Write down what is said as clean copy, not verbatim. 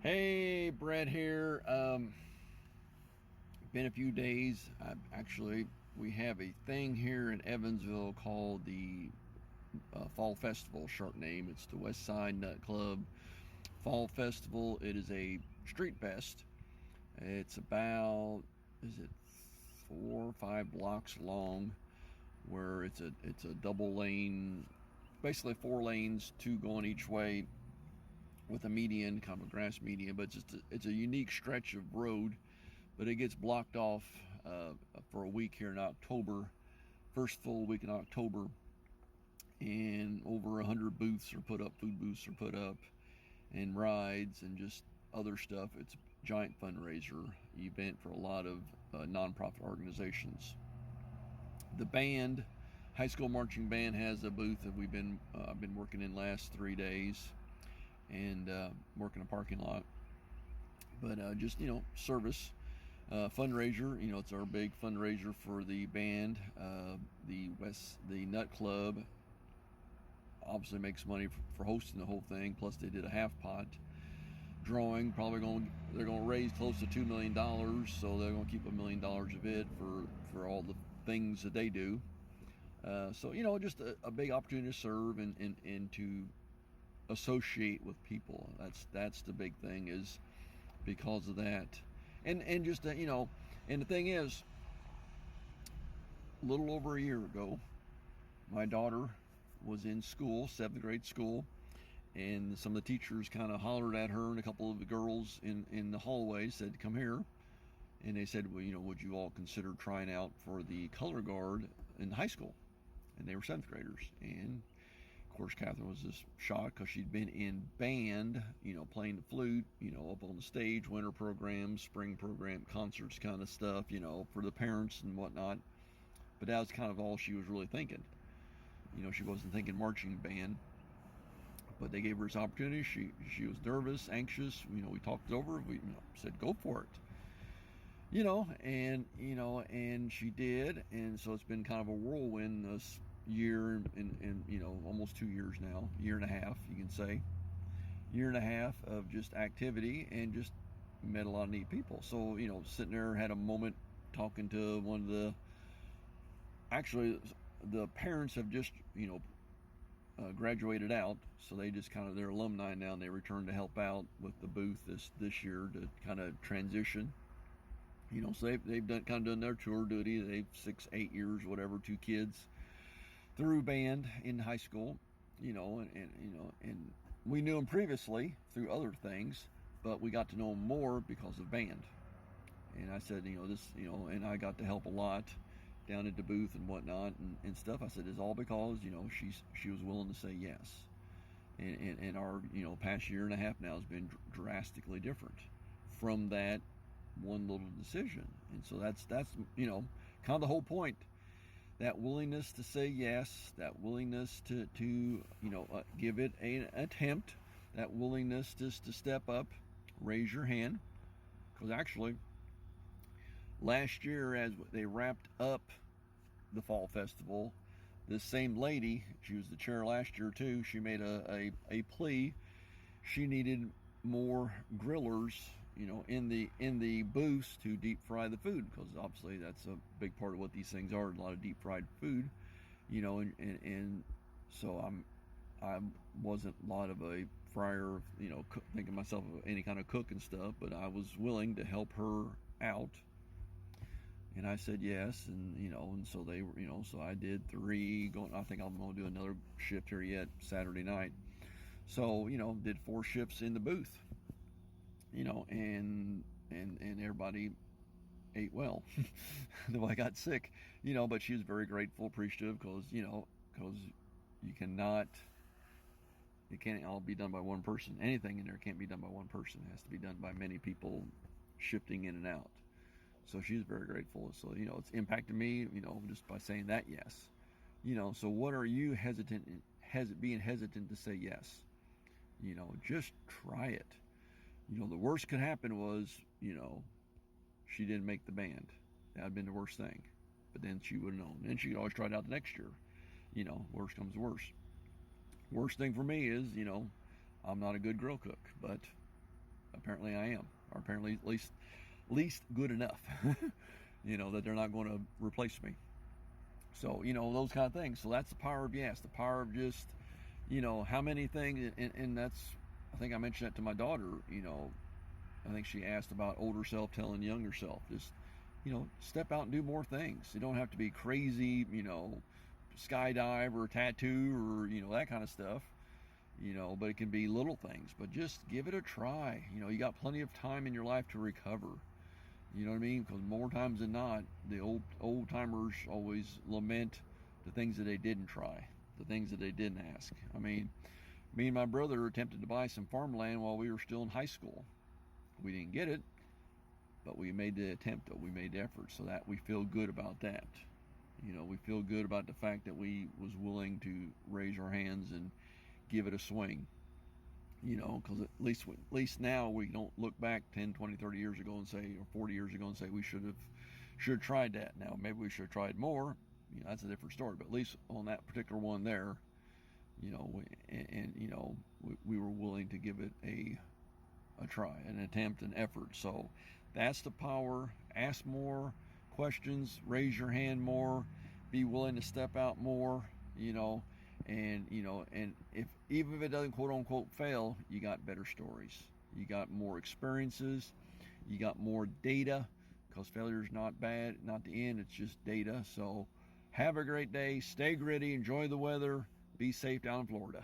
Hey, Brett here. Been a few days. We have a thing here in Evansville called the Fall Festival. Short name. It's the West Side Nut Club Fall Festival. It is a street fest. It's about, is it 4 or 5 blocks long, where it's a double lane, basically 4 lanes, two going each way, with a median, kind of a grass median, but it's a unique stretch of road. But it gets blocked off for a week here in October, first full week in October, and over 100 booths are put up, food booths are put up, and rides and just other stuff. It's a giant fundraiser event for a lot of nonprofit organizations. The band, high school marching band, has a booth that I've been working in last 3 days, and working a parking lot. But just service, fundraiser. It's our big fundraiser for the band. The Nut Club obviously makes money for hosting the whole thing. Plus, they did a half pot drawing. They're going to raise close to $2 million, so they're going to keep $1 million of it for all the things that they do. So just a big opportunity to serve and to associate with people. That's the big thing, is because of that. And just and the thing is, a little over a year ago, my daughter was in school, 7th grade school, and some of the teachers kind of hollered at her, and a couple of the girls in the hallway said, "Come here." And they said, "Well, would you all consider trying out for the color guard in high school?" And they were 7th graders. And of course, Catherine was just shocked, because she'd been in band, playing the flute, up on the stage, winter programs, spring program, concerts, kind of stuff, for the parents and whatnot. But that was kind of all she was really thinking. She wasn't thinking marching band. But they gave her this opportunity. She was nervous, anxious. We talked it over. We said, "Go for it." And she did. And so it's been kind of a whirlwind this year, and almost 2 years now, year and a half, you can say, year and a half of just activity, and just met a lot of neat people. So sitting there, had a moment talking to one of the parents have just graduated out, so they just kind of, they're alumni now, and they returned to help out with the booth this year to kind of transition. So they've done their tour duty. They've 6, 8 years, whatever, 2 kids through band in high school, and we knew him previously through other things, but we got to know him more because of band. And I said, and I got to help a lot down at the booth and whatnot, and stuff. I said, it's all because she was willing to say yes. And our past year and a half now has been drastically different from that one little decision. And so that's kind of the whole point. That willingness to say yes, that willingness to give it an attempt, that willingness just to step up, raise your hand. Because actually, last year, as they wrapped up the fall festival, this same lady, she was the chair last year too, she made a plea. She needed more grillers, in the booths to deep fry the food, because obviously that's a big part of what these things are, a lot of deep fried food, and so I wasn't a lot of a fryer, thinking myself of any kind of cook and stuff, but I was willing to help her out. And I said yes, and so they were, so I did 3. I think I'm going to do another shift here yet Saturday night. So did 4 shifts in the booth, and everybody ate well. Though I got sick, but she was very grateful, appreciative, because you cannot, it can't all be done by one person. Anything in there can't be done by one person. It has to be done by many people shifting in and out. So she's very grateful. So it's impacted me, just by saying that yes. So what are you being hesitant to say yes? Just try it. The worst could happen was, she didn't make the band. That would have been the worst thing. But then she would have known. And she could always try it out the next year. Worst comes to worst thing for me is, I'm not a good grill cook, but apparently I am, or apparently at least good enough. That they're not going to replace me. So those kind of things. So that's the power of yes, the power of just how many things, and that's, I think I mentioned that to my daughter. I think she asked about older self telling younger self, just step out and do more things. You don't have to be crazy, skydive or tattoo or that kind of stuff. But it can be little things. But just give it a try. You got plenty of time in your life to recover. You know what I mean? Because more times than not, the old timers always lament the things that they didn't try, the things that they didn't ask. I mean, me and my brother attempted to buy some farmland while we were still in high school. We didn't get it, but we made the attempt, though. We made the effort, so that we feel good about that. We feel good about the fact that we was willing to raise our hands and give it a swing. Because at least now we don't look back 10, 20, 30 years ago and say, or 40 years ago and say we should have tried that. Now maybe we should have tried more. That's a different story. But at least on that particular one there, we were willing to give it a try, an attempt, an effort. So that's the power. Ask more questions, raise your hand more, be willing to step out more, and if even if it doesn't quote unquote fail, you got better stories, you got more experiences, you got more data, because failure is not bad, not the end, it's just data. So have a great day, stay gritty, enjoy the weather, be safe down in Florida.